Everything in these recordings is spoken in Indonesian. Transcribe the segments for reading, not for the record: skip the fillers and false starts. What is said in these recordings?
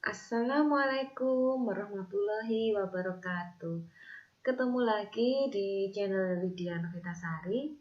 Assalamualaikum warahmatullahi wabarakatuh. Ketemu lagi di channel Lydia Novitasari.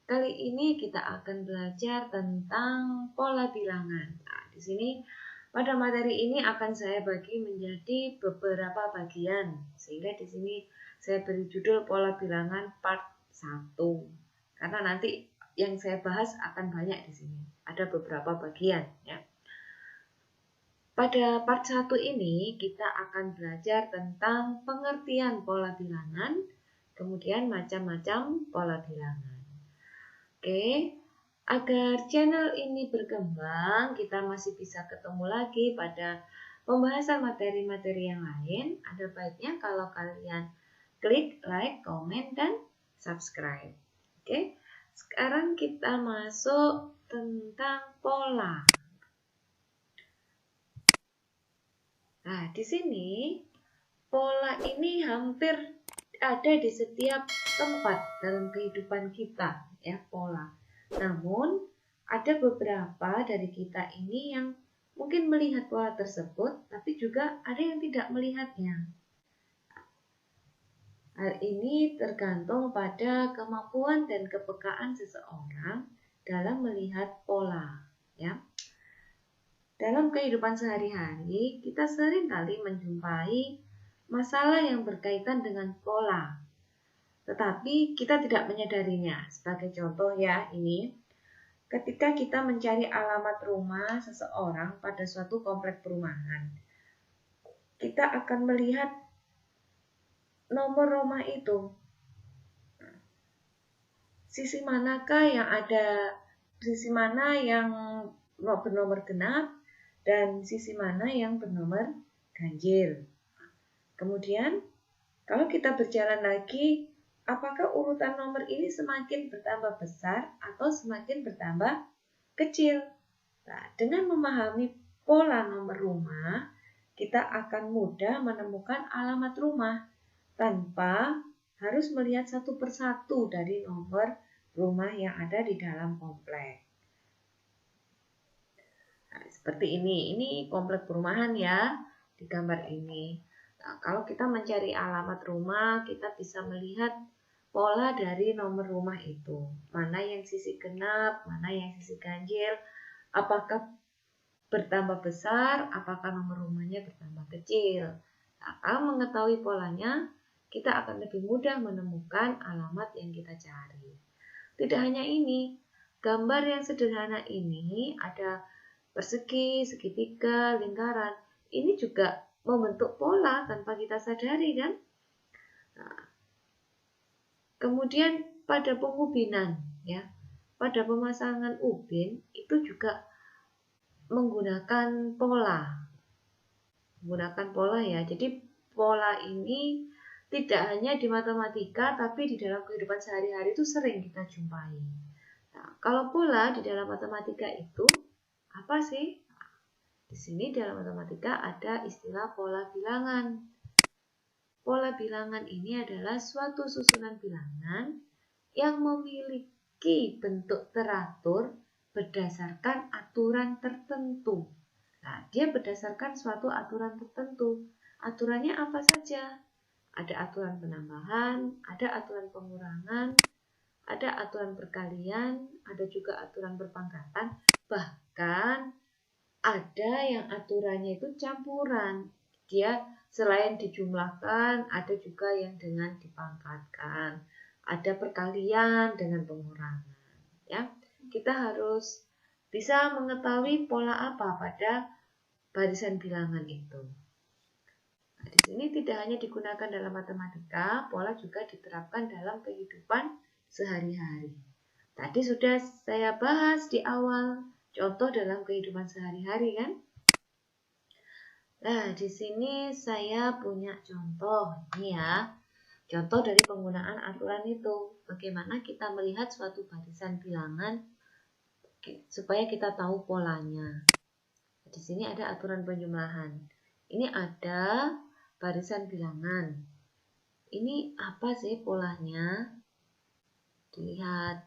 Kali ini kita akan belajar tentang pola bilangan. Nah, di sini pada materi ini akan saya bagi menjadi beberapa bagian. Sehingga di sini saya beri judul pola bilangan part 1. Karena nanti yang saya bahas akan banyak di sini. Ada beberapa bagian ya. Pada part 1 ini kita akan belajar tentang pengertian pola bilangan, kemudian macam-macam pola bilangan. Oke, agar channel ini berkembang, kita masih bisa ketemu lagi pada pembahasan materi-materi yang lain. Ada baiknya kalau kalian klik like, komen, dan subscribe. Oke, sekarang kita masuk tentang pola. Nah, di sini pola ini hampir ada di setiap tempat dalam kehidupan kita, ya, pola. Namun, ada beberapa dari kita ini yang mungkin melihat pola tersebut, tapi juga ada yang tidak melihatnya. Hal ini tergantung pada kemampuan dan kepekaan seseorang dalam melihat pola, ya. Dalam kehidupan sehari-hari, kita seringkali menjumpai masalah yang berkaitan dengan pola, tetapi kita tidak menyadarinya. Sebagai contoh ya, ini ketika kita mencari alamat rumah seseorang pada suatu komplek perumahan, kita akan melihat nomor rumah itu. Sisi manakah yang ada, sisi mana yang bernomor genap, dan sisi mana yang bernomor ganjil. Kemudian, kalau kita berjalan lagi, apakah urutan nomor ini semakin bertambah besar atau semakin bertambah kecil? Nah, dengan memahami pola nomor rumah, kita akan mudah menemukan alamat rumah tanpa harus melihat satu persatu dari nomor rumah yang ada di dalam komplek. Nah, seperti ini komplek perumahan ya, di gambar ini. Nah, kalau kita mencari alamat rumah, kita bisa melihat pola dari nomor rumah itu. Mana yang sisi genap, mana yang sisi ganjil, apakah bertambah besar, apakah nomor rumahnya bertambah kecil. Nah, kalau mengetahui polanya, kita akan lebih mudah menemukan alamat yang kita cari. Tidak hanya ini, gambar yang sederhana ini ada persegi, segitiga, lingkaran. Ini juga membentuk pola tanpa kita sadari, kan? Nah, kemudian pada pengubinan, ya, pada pemasangan ubin itu juga menggunakan pola. Ya. Jadi pola ini tidak hanya di matematika, tapi di dalam kehidupan sehari-hari itu sering kita jumpai. Nah, kalau pola di dalam matematika itu apa sih? Di sini dalam matematika ada istilah pola bilangan. Pola bilangan ini adalah suatu susunan bilangan yang memiliki bentuk teratur berdasarkan aturan tertentu. Nah, dia berdasarkan suatu aturan tertentu. Aturannya apa saja? Ada aturan penambahan, ada aturan pengurangan, ada aturan perkalian, ada juga aturan perpangkatan, bahkan ada yang aturannya itu campuran. Dia selain dijumlahkan, ada juga yang dengan dipangkatkan. Ada perkalian dengan pengurangan. Ya, kita harus bisa mengetahui pola apa pada barisan bilangan itu. Nah, di sini tidak hanya digunakan dalam matematika, pola juga diterapkan dalam kehidupan sehari-hari. Tadi sudah saya bahas di awal, contoh dalam kehidupan sehari-hari, kan? Nah, di sini saya punya contoh ini ya. Contoh dari penggunaan aturan itu. Bagaimana kita melihat suatu barisan bilangan supaya kita tahu polanya. Di sini ada aturan penjumlahan. Ini ada barisan bilangan. Ini apa sih polanya? Dilihat.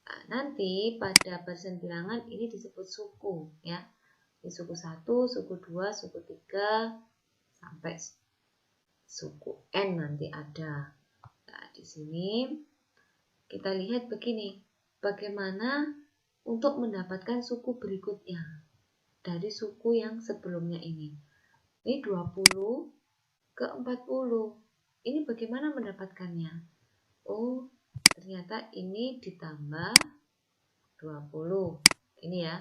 Nah, nanti pada barisan bilangan ini disebut suku ya. Ini suku 1, suku 2, suku 3, sampai suku N nanti ada. Nah, di sini kita lihat begini, bagaimana untuk mendapatkan suku berikutnya dari suku yang sebelumnya ini. Ini 20 ke 40. Ini bagaimana mendapatkannya? Oh, ternyata ini ditambah 20. Ini ya.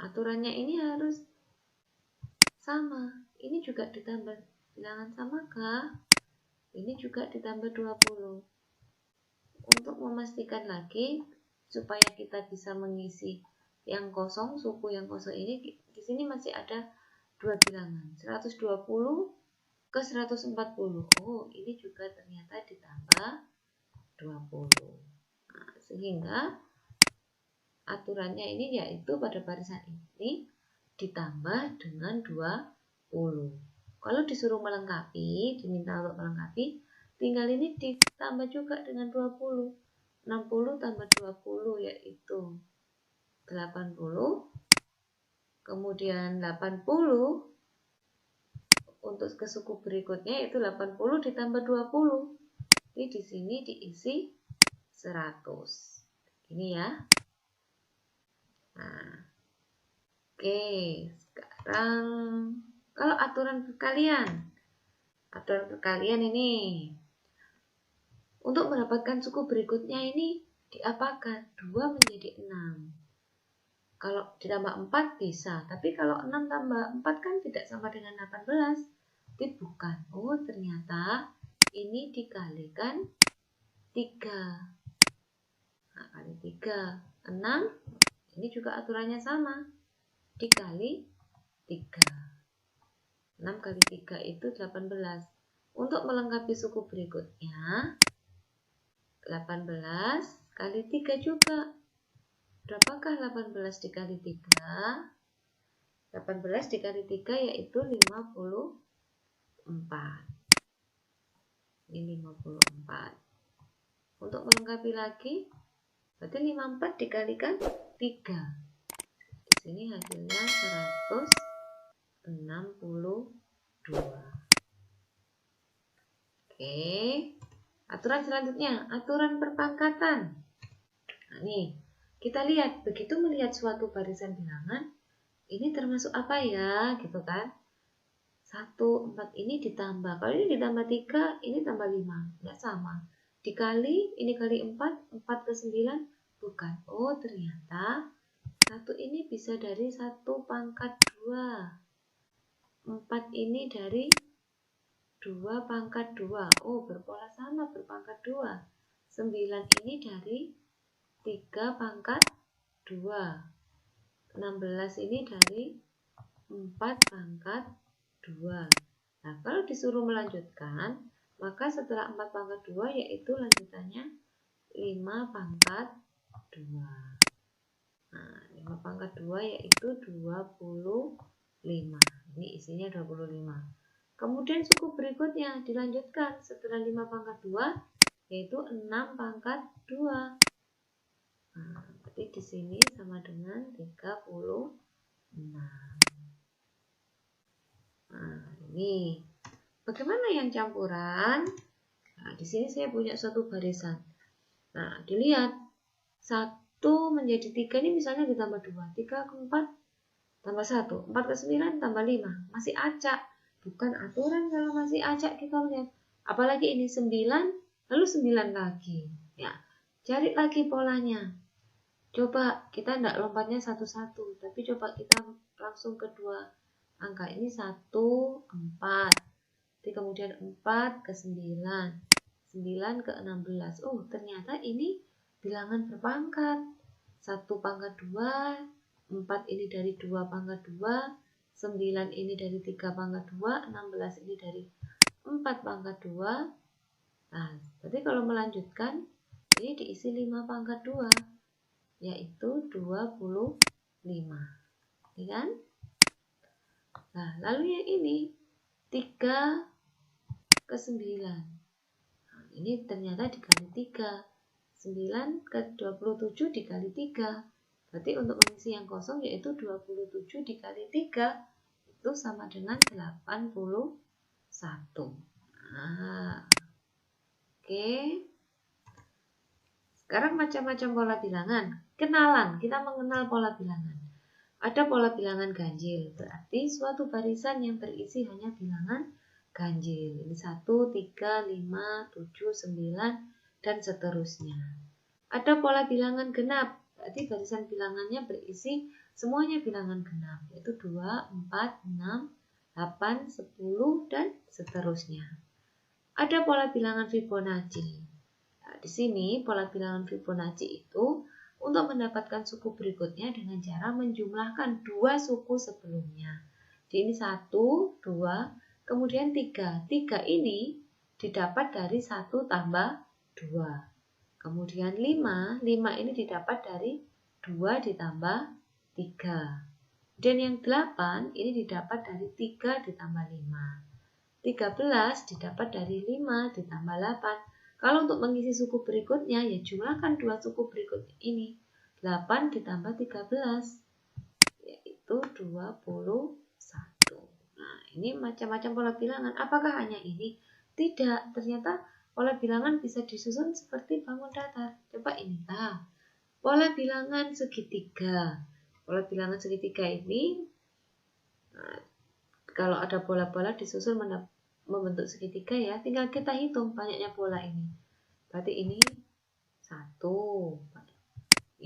Aturannya ini harus sama. Ini juga ditambah bilangan samakah? Ini juga ditambah 20. Untuk memastikan lagi supaya kita bisa mengisi yang kosong, suku yang kosong ini, di sini masih ada dua bilangan, 120 ke 140. Oh, ini juga ternyata ditambah 20. Nah, sehingga aturannya ini yaitu pada barisan ini ditambah dengan 20. Kalau disuruh melengkapi, diminta untuk melengkapi, tinggal ini ditambah juga dengan 20. 60 tambah 20 yaitu 80. Kemudian 80 untuk ke suku berikutnya yaitu 80 ditambah 20. Jadi di sini diisi 100. Ini ya. Nah, oke, sekarang kalau aturan perkalian ini untuk mendapatkan suku berikutnya ini diapakan? 2 menjadi 6. Kalau ditambah 4 bisa, tapi kalau 6 tambah 4 kan tidak sama dengan 18. Tapi bukan. Oh, ternyata ini dikalikan 3. Nah, kali 3, 6. Ini juga aturannya sama. Dikali 3. 6 kali 3 itu 18. Untuk melengkapi suku berikutnya, 18 kali 3 juga. Berapakah 18 dikali 3? 18 dikali 3 yaitu 54. Ini 54. Untuk melengkapi lagi, berarti 54 dikalikan 3. Di sini hasilnya 162. Oke, aturan selanjutnya, aturan perpangkatan. Nah, nih, kita lihat, begitu melihat suatu barisan bilangan, ini termasuk apa ya, gitu kan? 1, 4 ini ditambah. Kalau ini ditambah 3, ini tambah 5. Nggak sama. Dikali, ini kali 4, 4 ke 9, bukan. Oh, ternyata 1 ini bisa dari 1 pangkat 2. 4 ini dari 2 pangkat 2. Oh, berpola sama, berpangkat 2. 9 ini dari 3 pangkat 2. 16 ini dari 4 pangkat 2. Nah, kalau disuruh melanjutkan, maka setelah 4 pangkat 2 yaitu lanjutannya 5 pangkat 2. Nah, 5 pangkat 2 yaitu 25. Ini isinya 25. Kemudian suku berikutnya dilanjutkan setelah 5 pangkat 2 yaitu 6 pangkat 2. Nah, berarti di sini sama dengan 36. Nah, ini bagaimana yang campuran? Nah, di sini saya punya suatu barisan. Nah, dilihat 1 menjadi 3 ini misalnya ditambah 2, 3 ke 4 tambah 1, 4 ke 9 tambah 5, masih acak. Bukan aturan kalau masih acak kita lihat. Apalagi ini 9, lalu 9 lagi. Ya, cari lagi polanya. Coba kita tidak lompatnya satu-satu, tapi coba kita langsung kedua angka ini 1, 4. Jadi kemudian 4 ke 9, 9 ke 16. Oh, ternyata ini bilangan berpangkat. 1 pangkat 2, 4 ini dari 2 pangkat 2, 9 ini dari 3 pangkat 2, 16 ini dari 4 pangkat 2. Nah, berarti kalau melanjutkan, ini diisi 5 pangkat 2, yaitu 25. Ini kan? Nah, lalu yang ini, 3 ke 9. Nah, ini ternyata dikali 3. 9 ke 27 dikali 3. Berarti untuk mengisi yang kosong yaitu 27 dikali 3 itu sama dengan 81. Nah, oke. Sekarang macam-macam pola bilangan. Kenalan, kita mengenal pola bilangan. Ada pola bilangan ganjil, berarti suatu barisan yang berisi hanya bilangan ganjil. Ini 1, 3, 5, 7, 9, dan seterusnya. Ada pola bilangan genap, berarti barisan bilangannya berisi semuanya bilangan genap, yaitu 2, 4, 6, 8, 10, dan seterusnya. Ada pola bilangan Fibonacci. Nah, di sini pola bilangan Fibonacci itu untuk mendapatkan suku berikutnya dengan cara menjumlahkan dua suku sebelumnya. Jadi ini 1, 2, kemudian 3. 3 ini didapat dari 1 tambah 2. Kemudian 5 ini didapat dari 2 ditambah 3. Dan yang 8 ini didapat dari 3 ditambah 5. 13 didapat dari 5 ditambah 8. Kalau untuk mengisi suku berikutnya, ya jumlahkan dua suku berikut ini. 8 ditambah 13, yaitu 21. Nah, ini macam-macam pola bilangan. Apakah hanya ini? Tidak, ternyata pola bilangan bisa disusun seperti bangun datar. Coba ini. Pola bilangan segitiga. Pola bilangan segitiga ini, kalau ada pola-pola disusun membentuk segitiga ya, tinggal kita hitung banyaknya pola ini. Berarti ini 1,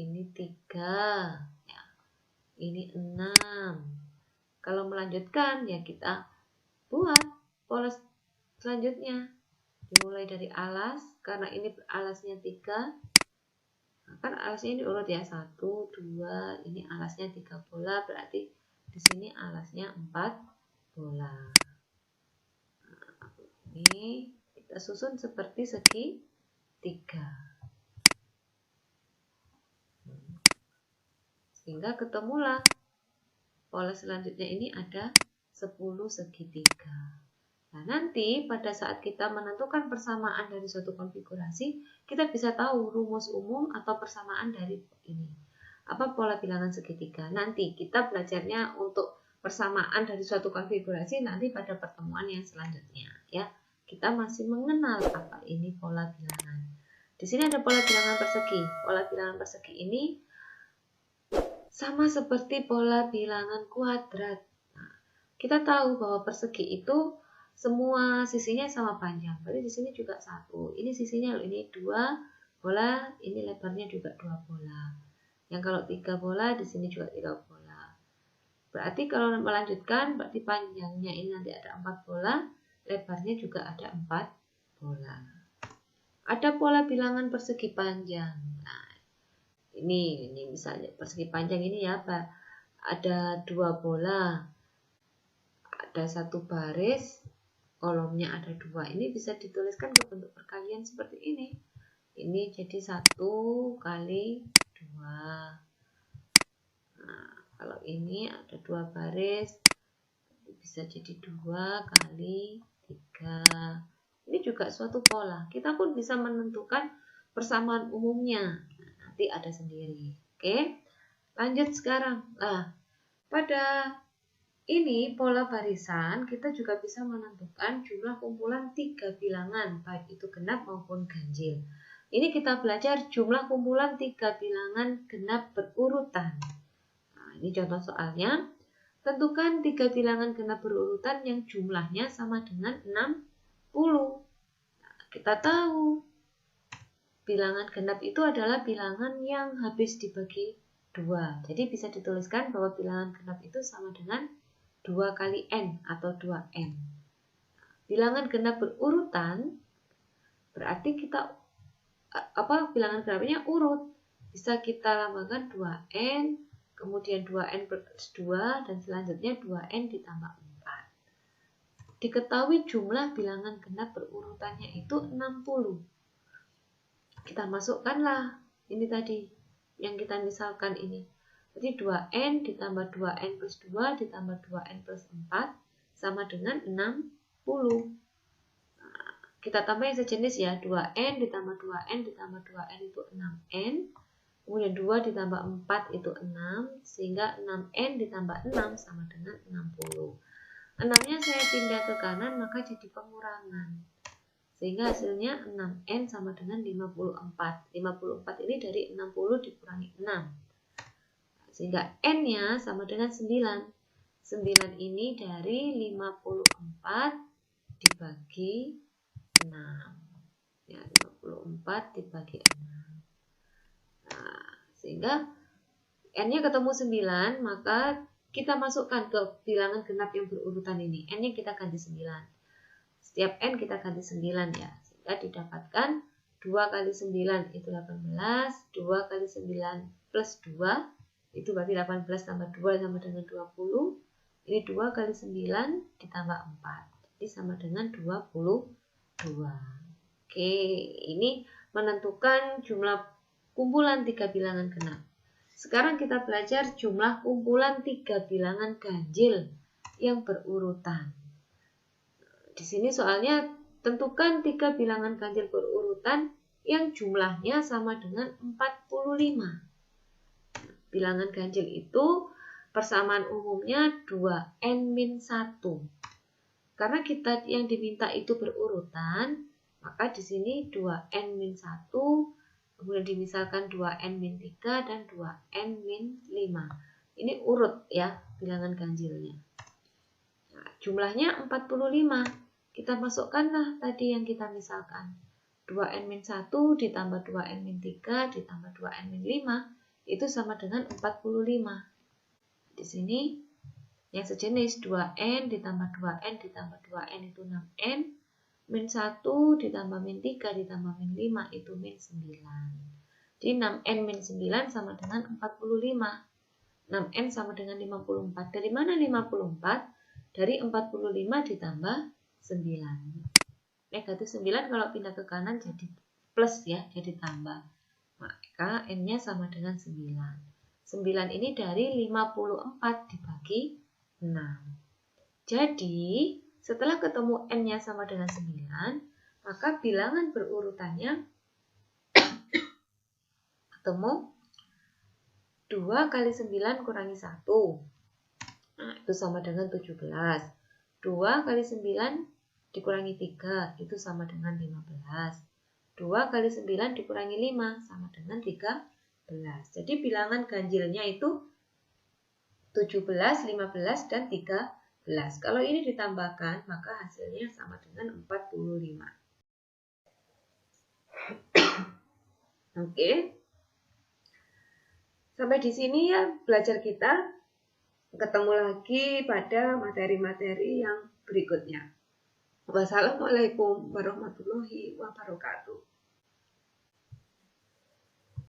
ini 3, ya, ini 6. Kalau melanjutkan ya kita buat pola selanjutnya. Dimulai dari alas, karena ini alasnya 3. Nah, kan alasnya ini urut ya, 1, 2, ini alasnya 3 bola, berarti di sini alasnya 4 bola. Ini kita susun seperti segitiga. Sehingga ketemulah pola selanjutnya ini ada 10 segitiga. Nah, nanti pada saat kita menentukan persamaan dari suatu konfigurasi, kita bisa tahu rumus umum atau persamaan dari ini. Apa pola bilangan segitiga? Nanti kita belajarnya untuk persamaan dari suatu konfigurasi nanti pada pertemuan yang selanjutnya ya. Kita masih mengenal apa ini pola bilangan. Di sini ada pola bilangan persegi. Pola bilangan persegi ini sama seperti pola bilangan kuadrat. Nah, kita tahu bahwa persegi itu semua sisinya sama panjang. Berarti di sini juga 1. Ini sisinya ini 2 bola, ini lebarnya juga 2 bola. Yang kalau 3 bola di sini juga 3 bola. Berarti kalau melanjutkan, berarti panjangnya ini nanti ada 4 bola, lebarnya juga ada 4 bola. Ada pola bilangan persegi panjang. Nah, ini misalnya persegi panjang ini ya, ada 2 bola, ada 1 baris, kolomnya ada 2. Ini bisa dituliskan ke bentuk perkalian seperti ini. Ini jadi 1 kali 2. Nah, kalau ini ada 2 baris, bisa jadi 2 kali 3. Ini juga suatu pola. Kita pun bisa menentukan persamaan umumnya. Nah, nanti ada sendiri. Oke, lanjut sekarang. Nah, pada ini pola barisan kita juga bisa menentukan jumlah kumpulan 3 bilangan, baik itu genap maupun ganjil. Ini kita belajar jumlah kumpulan 3 bilangan genap berurutan. Nah, ini contoh soalnya. Tentukan 3 bilangan genap berurutan yang jumlahnya sama dengan 60. Nah, kita tahu bilangan genap itu adalah bilangan yang habis dibagi 2. Jadi bisa dituliskan bahwa bilangan genap itu sama dengan 2 kali n atau 2n. Bilangan genap berurutan berarti kita bilangan genapnya urut. Bisa kita lambangkan 2n, kemudian 2n plus 2, dan selanjutnya 2n ditambah 4. Diketahui jumlah bilangan genap berurutannya itu 60. Kita masukkanlah ini tadi, yang kita misalkan ini. Jadi 2n ditambah 2n plus 2 ditambah 2n plus 4 sama dengan 60. Nah, kita tambah yang sejenis ya, 2n ditambah 2n ditambah 2n itu 6n. Kemudian 2 ditambah 4 itu 6, sehingga 6N ditambah 6 sama dengan 60. 6-nya saya pindah ke kanan, maka jadi pengurangan. Sehingga hasilnya 6N sama dengan 54. 54 ini dari 60 dikurangi 6. Sehingga N-nya sama dengan 9. 9 ini dari 54 dibagi 6. Ya, 54 dibagi 6. Nah, sehingga N-nya ketemu 9, maka kita masukkan ke bilangan genap yang berurutan ini. N-nya kita ganti 9. Setiap N kita ganti 9 ya. Sehingga didapatkan 2 kali 9 itu 18. 2 kali 9 plus 2 itu berarti 18 tambah 2 sama dengan 20. Ini 2 kali 9 ditambah 4. Jadi sama dengan 22. Oke, ini menentukan jumlah kumpulan 3 bilangan genap. Sekarang kita belajar jumlah kumpulan 3 bilangan ganjil yang berurutan. Di sini soalnya tentukan 3 bilangan ganjil berurutan yang jumlahnya sama dengan 45. Bilangan ganjil itu persamaan umumnya 2n-1. Karena kita yang diminta itu berurutan, maka di sini 2n-1, kemudian dimisalkan 2n-3 dan 2n-5. Ini urut ya bilangan ganjilnya. Nah, jumlahnya 45. Kita masukkanlah tadi yang kita misalkan. 2n-1 ditambah 2n-3 ditambah 2n-5 itu sama dengan 45. Di sini yang sejenis 2n ditambah 2n ditambah 2n itu 6n. Min 1 ditambah min 3 ditambah min 5 itu min 9. Jadi 6n min 9 sama dengan 45. 6n sama dengan 54. Dari mana 54? Dari 45 ditambah 9. Negatif 9 kalau pindah ke kanan jadi plus ya, jadi tambah. Maka n-nya sama dengan 9. 9 ini dari 54 dibagi 6. Jadi setelah ketemu n-nya sama dengan 9, maka bilangan berurutannya ketemu 2 kali 9 kurangi 1. Nah, itu sama dengan 17. 2 kali 9 dikurangi 3, itu sama dengan 15. 2 kali 9 dikurangi 5, sama dengan 13. Jadi bilangan ganjilnya itu 17, 15, dan 13. Kalau ini ditambahkan, maka hasilnya sama dengan 45. Oke. Sampai di sini ya belajar kita. Ketemu lagi pada materi-materi yang berikutnya. Wassalamualaikum warahmatullahi wabarakatuh.